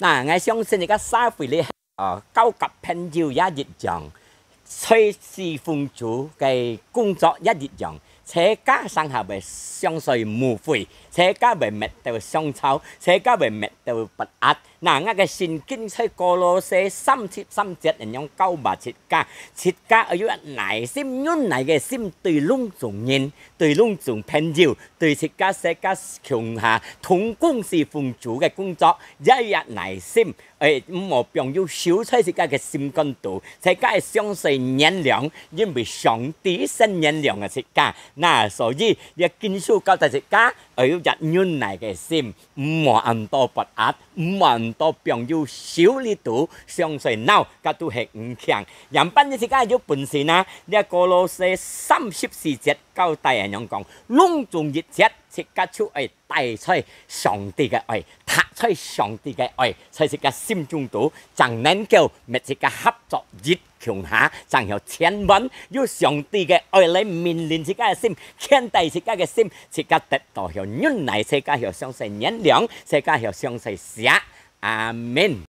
嗱，我相信而家社會咧，交及朋友也一樣，隨時奉主嘅工作一樣，且加上下咪相隨無悔，且加咪滅到相臭，且加咪滅到不壓。嗱，我嘅聖經喺歌羅西33節人用9切家要有耐心，忍耐嘅心對攏眾人，對攏眾朋友，對切家世家窮下同工是奉主嘅工作，一日耐心。唔好朋友少出切家嘅心肝度，切家係相隨原諒，因為上帝先原諒嘅切家。嗱，所以要堅守交代切家，要有忍耐嘅心，唔好咁多不壓，唔好咁多朋友少呢度，相隨鬧，家都係唔強。人班嘅切家有本事啊！呢個歌羅西34節交代人樣講，隆重熱切，切家出係帶出上帝嘅愛，踏出上帝嘅愛，在切家心中度，就能夠滅切家合作熱強下，就有千萬要上帝嘅愛嚟面連切家嘅心，牽帶切家嘅心，切家得到有忍耐，切家有相信原諒，切家有相信寫。阿門。